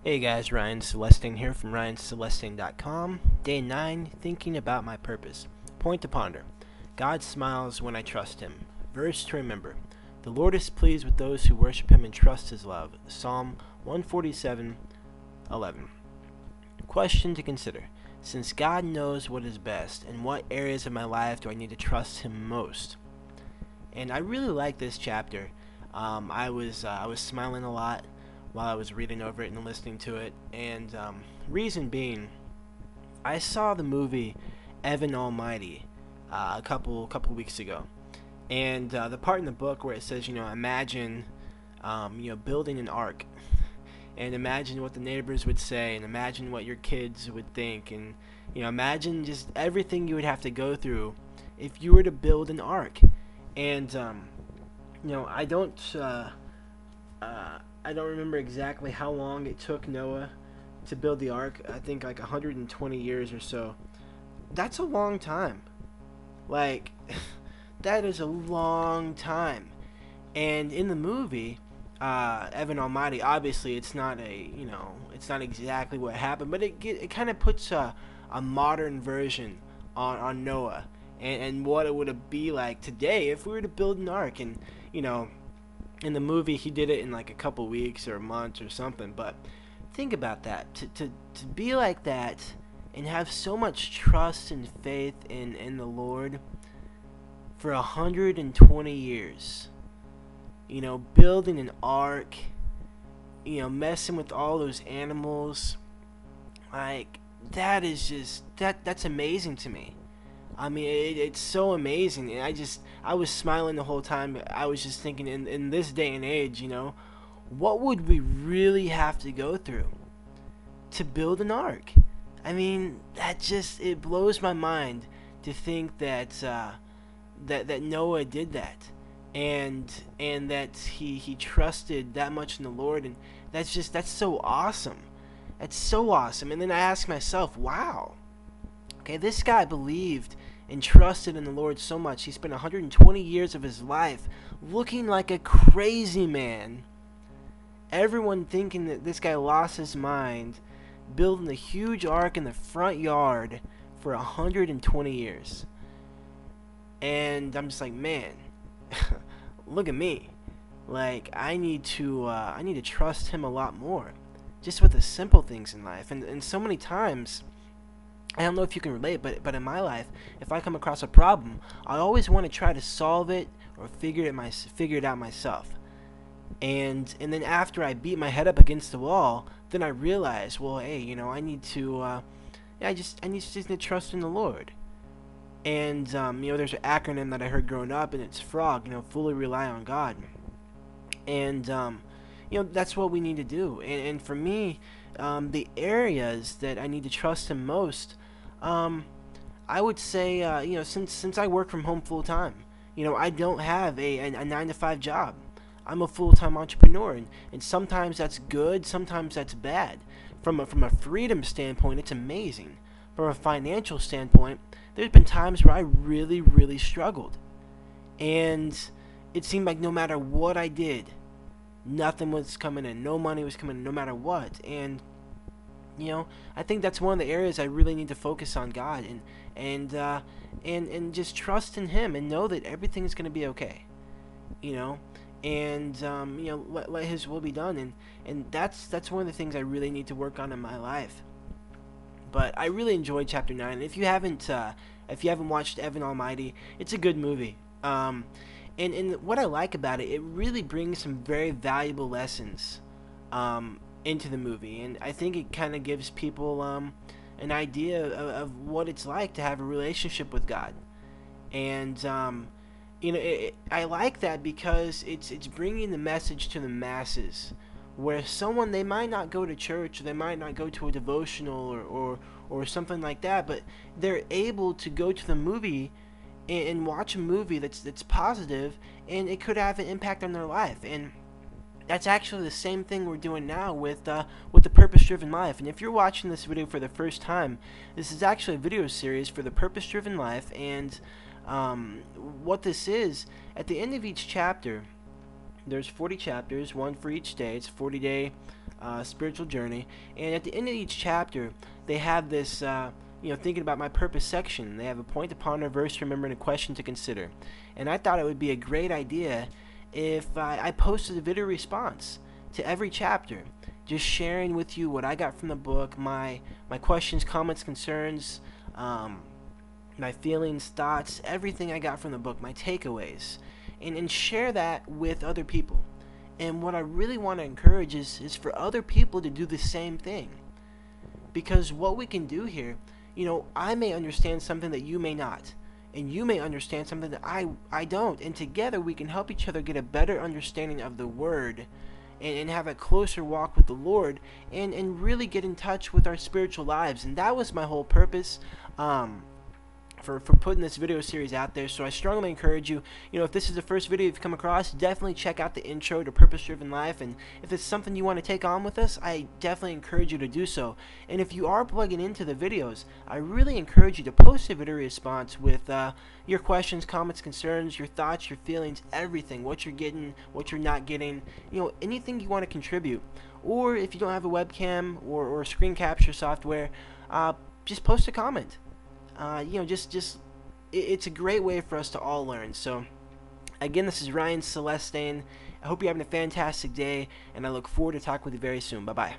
Hey guys, Ryan Celestain here from RyanCelestain.com. Day 9, Thinking About My Purpose. Point to ponder. God smiles when I trust Him. Verse to remember. The Lord is pleased with those who worship Him and trust His love. Psalm 147:11. Question to consider. Since God knows what is best, in what areas of my life do I need to trust Him most? And I really like this chapter. I was smiling a lot while I was reading over it and listening to it, and reason being, I saw the movie Evan Almighty a couple weeks ago, and the part in the book where it says, imagine, building an ark, and imagine what the neighbors would say, and imagine what your kids would think, and imagine just everything you would have to go through if you were to build an ark, and I don't remember exactly how long it took Noah to build the ark. I think like 120 years or so. That's a long time. Like, that is a long time. And in the movie, Evan Almighty, obviously it's not it's not exactly what happened, but it kind of puts a modern version on Noah and what it would be like today if we were to build an ark. And, in the movie he did it in like a couple weeks or a month or something, but think about that, to be like that and have so much trust and faith in the Lord for 120 years, building an ark, messing with all those animals, like, that is just that's amazing to me. I mean, it's so amazing, and I was smiling the whole time. I was just thinking, in this day and age, what would we really have to go through to build an ark? I mean, it blows my mind to think that that Noah did that, and that he trusted that much in the Lord, and that's so awesome. That's so awesome. And then I ask myself, wow. Okay, this guy believed and trusted in the Lord so much. He spent 120 years of his life looking like a crazy man. Everyone thinking that this guy lost his mind, building a huge ark in the front yard for 120 years. And I'm just like, man, look at me. Like, I need to trust him a lot more, just with the simple things in life. And so many times, I don't know if you can relate, but in my life, if I come across a problem, I always want to try to solve it or figure it out myself. And then after I beat my head up against the wall, then I realize, well, hey, I need to, I need to trust in the Lord. And there's an acronym that I heard growing up, and it's FROG. Fully rely on God. And that's what we need to do. And for me, the areas that I need to trust Him most, I would say, since I work from home full time, I don't have a 9-to-5 job. I'm a full-time entrepreneur, and sometimes that's good, sometimes that's bad. From a freedom standpoint, it's amazing. From a financial standpoint, there's been times where I really, really struggled, and it seemed like no matter what I did, nothing was coming in, no money was coming in, no matter what. And I think that's one of the areas I really need to focus on God and just trust in Him and know that everything is going to be okay, and let His will be done, and that's one of the things I really need to work on in my life. But I really enjoyed chapter 9. And if you haven't watched Evan Almighty, it's a good movie. And what I like about it, it really brings some very valuable lessons into the movie, and I think it kind of gives people an idea of what it's like to have a relationship with God. And I like that because it's bringing the message to the masses, where someone, they might not go to church, or they might not go to a devotional or something like that, but they're able to go to the movie and watch a movie that's positive, and it could have an impact on their life. And that's actually the same thing we're doing now with the Purpose-Driven Life. And if you're watching this video for the first time, this is actually a video series for the Purpose-Driven Life. And what this is, at the end of each chapter, there's 40 chapters, one for each day. It's a 40-day spiritual journey. And at the end of each chapter, they have this, thinking about my purpose section. They have a point to ponder, verse to remember, and a question to consider. And I thought it would be a great idea if I posted a video response to every chapter, just sharing with you what I got from the book, my questions, comments, concerns, my feelings, thoughts, everything I got from the book, my takeaways, and share that with other people. And what I really want to encourage is for other people to do the same thing. Because what we can do here, I may understand something that you may not. And you may understand something that I don't. And together we can help each other get a better understanding of the Word and have a closer walk with the Lord and really get in touch with our spiritual lives. And that was my whole purpose. For putting this video series out there. So I strongly encourage you, if this is the first video you've come across, definitely check out the intro to Purpose Driven Life, and if it's something you want to take on with us, I definitely encourage you to do so. And if you are plugging into the videos, I really encourage you to post a video response with your questions, comments, concerns, your thoughts, your feelings, everything, what you're getting, what you're not getting, anything you want to contribute. Or if you don't have a webcam or screen capture software, just post a comment. It's a great way for us to all learn. So, again, this is Ryan Celestain. I hope you're having a fantastic day, and I look forward to talking with you very soon. Bye-bye.